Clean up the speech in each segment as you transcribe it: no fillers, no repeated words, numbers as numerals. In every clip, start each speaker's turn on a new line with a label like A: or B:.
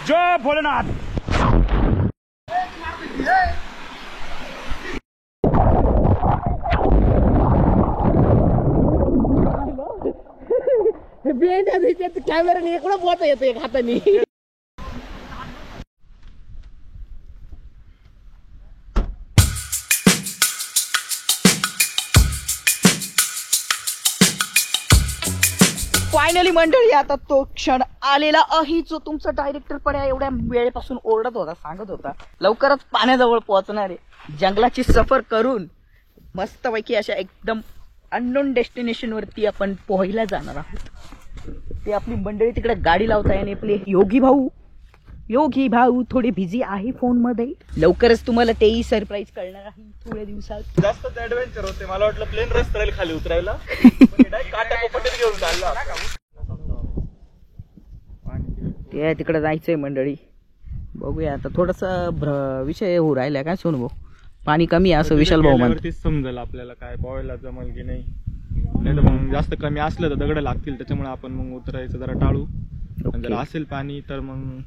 A: जय Bholenath.
B: Camera इकडं पोहता येतो एक हाताने. फायनली मंडळी आता तो क्षण आलेला आहे जो तुमचा डायरेक्टर पण एवढ्या वेळेपासून ओरडत होता, सांगत होता लवकरच पाण्याजवळ पोहोचणार आहे. जंगलाची सफर करून मस्तपैकी अशा एकदम अननोन डेस्टिनेशन वरती आपण पोहायला जाणार आहोत. ते आपली मंडळी तिकडे गाडी लावताय आणि आपले योगी भाऊ थोडे बिझी आहे फोन मध्ये. लवकरच तुम्हाला तेही सरप्राईज कळणार आहे थोड्या दिवसात.
A: जास्त ऍडव्हेंचर होते. मला वाटलं प्लेन रस्ता राहील खाली उतरायला, काटा कोपटेत घेऊन चालला.
B: ते तिकडे जायचंय मंडळी. बघूया आता थोडस विषय होऊ राहिला काय सोनू भाऊ. पाणी कमी आहे असं विशाल भाऊ म्हणते.
A: समजेल आपल्याला काय पोहायला जमल की नाही. नाही तर मग जास्त कमी असलं तर दगड लागतील, त्याच्यामुळे आपण मग उतरायचं जरा टाळू. जर असेल पाणी तर मग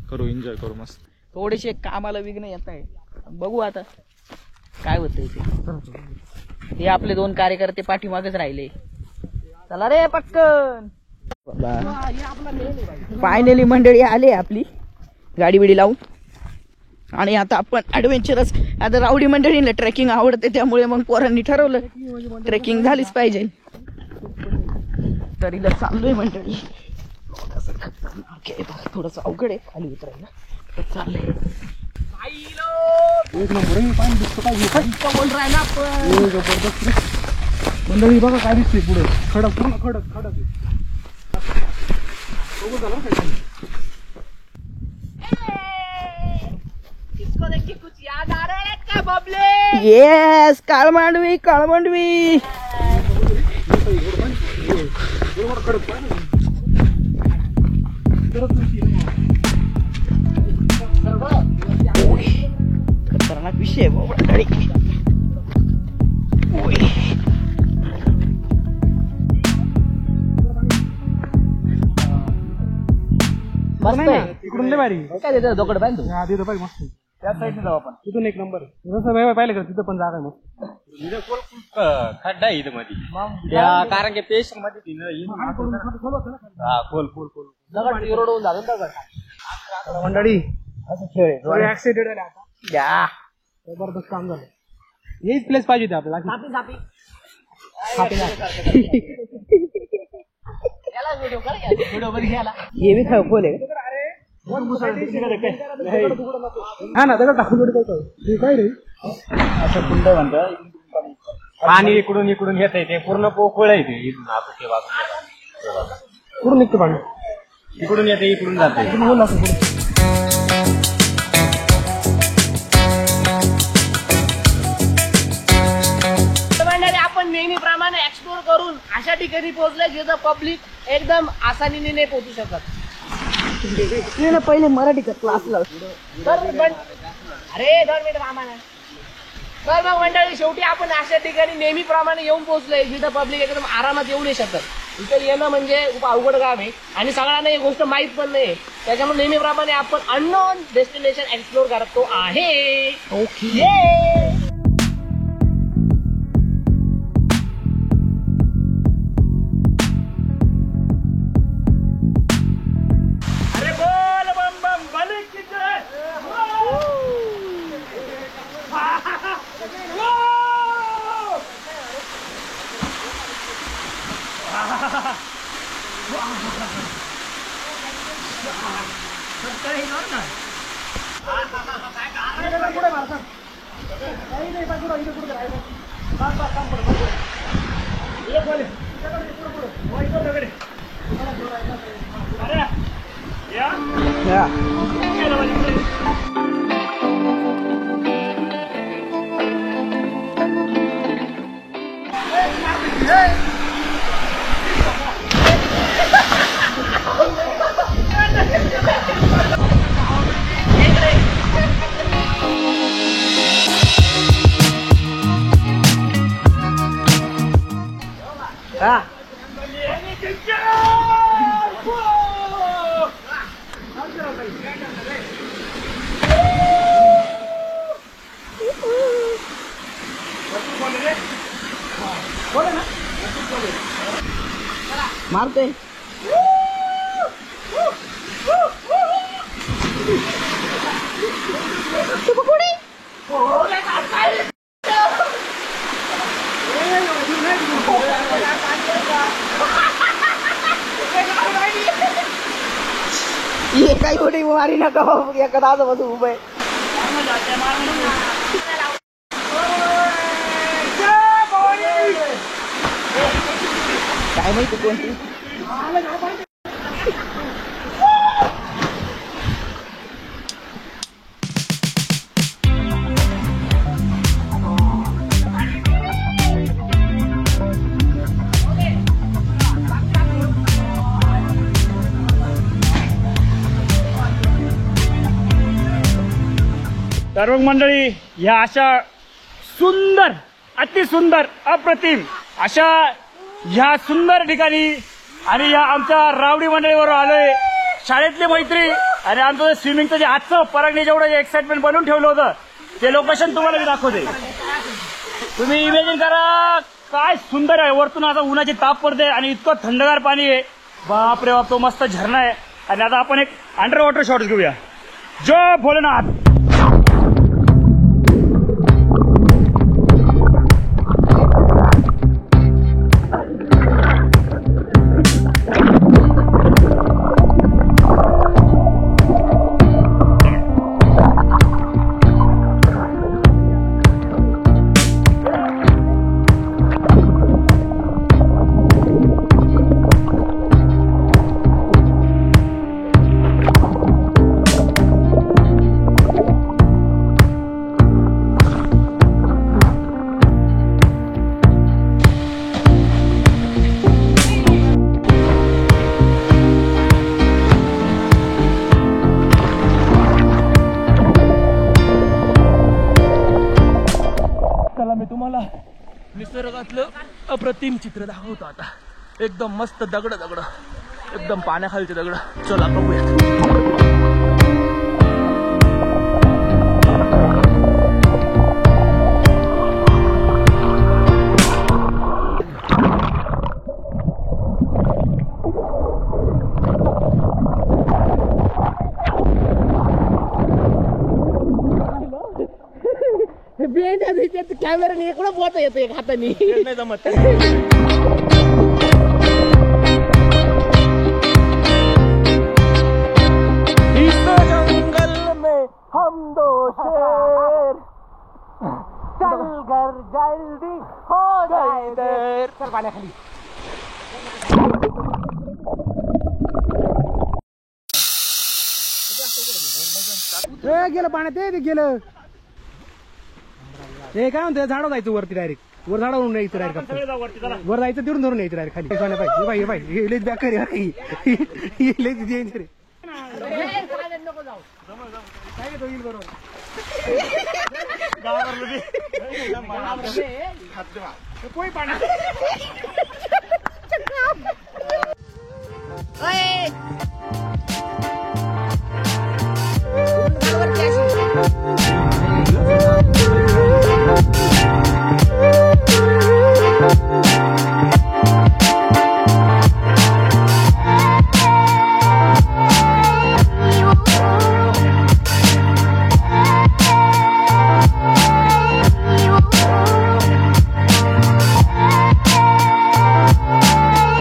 A: करू, एन्जॉय करू मस्त.
B: थोडेसे कामाला विघ्न येत आहे, बघू आता काय होतंय ते. हे आपले दोन कार्यकर्ते पाठीमागच राहिले. चला रे पटकन. फायनली मंडळी आले आपली गाडी बिडी लावून. आणि आता आपण ऍडव्हेंचरस, आता रावडी मंडळीला ट्रेकिंग आवडते त्यामुळे मग पोरांनी ठरवलं ट्रेकिंग झालीच पाहिजे. तरीला चाललोय मंडळी. थोडस अवघड आहे खाली उतरायला, चाललंय.
A: मंडळी बघा काय दिसतंय पुढे. खडक पूर्ण खडक खडक
B: येस काळमांडवी काळमांडवी. खतरनाक विषय गाडी.
A: इकडून लय भारी.
B: काय देतो दगड बांधतो
A: तिथं पाहिजे मस्त.
B: त्या साईडने जाऊ आपण.
A: तिथून एक नंबर जसं पाहिलं का तिथं पण जागा आहे मस्त.
C: खड्डा आहे इथं मध्ये कारण की पेस्ट मध्ये
B: रोड झालं दगड.
A: मंडळी
B: असं खेळ
A: ऍक्सिडेंट झाले आता.
B: या
A: जबरदस्त काम झालं. हेच प्लेस पाहिजे होते आपल्याला.
B: ये भी खाऊ बोले.
A: हा ना दगड टाकून काय रे
C: असं कुंड म्हणतं. पाणी इकडून इकडून येत आहे, ते पूर्ण पोकळ आहे ते. इथून
A: कुठून निघतो पाणी.
C: इकडून येते इकडून जाते.
B: आपण नेहमीप्रमाणे एक्सप्लोर करून अशा ठिकाणी पोहोचले जिथं पब्लिक एकदम आसानीने नाही पोहोचू शकत. पहिले मराठी क्लास लाव. अरे 2 मिनिट आम्हाला. तर मग मंडळी शेवटी आपण अशा ठिकाणी नेहमीप्रमाणे येऊन पोहोचलोय जिथं पब्लिक एकदम आरामात येऊ नाही शकत. इथं येणं म्हणजे खूप अवघड काम आहे आणि सगळ्यांना ही गोष्ट माहीत पण नाही. त्याच्यामुळे नेहमीप्रमाणे आपण अननोन डेस्टिनेशन एक्सप्लोर करतो आहे. ओके. मारते ये काही उडी मारी नका बाबू एखादा आजूबाजू उभं आहे काय माहिती कोणती
C: तर मग मंडळी ह्या अशा सुंदर अतिसुंदर अप्रतिम अशा ह्या सुंदर ठिकाणी आणि या आमच्या रावडी मंडळीवर आलोय शाळेतली मैत्री आणि आमचं स्विमिंगचं जे आजचं परागणी जेवढं एक्साइटमेंट बनवून ठेवलं होतं ते लोकेशन तुम्हाला मी दाखवते. तुम्ही इमॅजिन करा काय सुंदर आहे. वरतून आता उन्हाची ताप पडते आणि इतकं थंडगार पाणी आहे. बापरे बाप तो मस्त झरणा आहे. आणि आता आपण एक अंडर वॉटर शॉट घेऊया. जय भोलेनाथ.
D: मी तुम्हाला निसर्गातलं अप्रतिम चित्र दाखवतो. आता एकदम मस्त दगड दगड एकदम पाण्याखालचे दगड. चला बघूयात.
B: कॅमेराने इकडं पोहता येतो एक हाताने
D: नाही जमत. इस जंगल में हम दो शेर चल घर जल्दी हो जाए देर. चल पाण्याखाली.
C: गेलं पाण्यात ते गेलं. हे काय म्हणते झाडं जायचं वरती डायरेक्ट. वर झाडावरून यायचं डायरेक्ट. वर जायचं तिथून धरून यायचं डायरेक्ट खाली. पाहिजे पाहिजे लेच बॅक
B: बरोबर.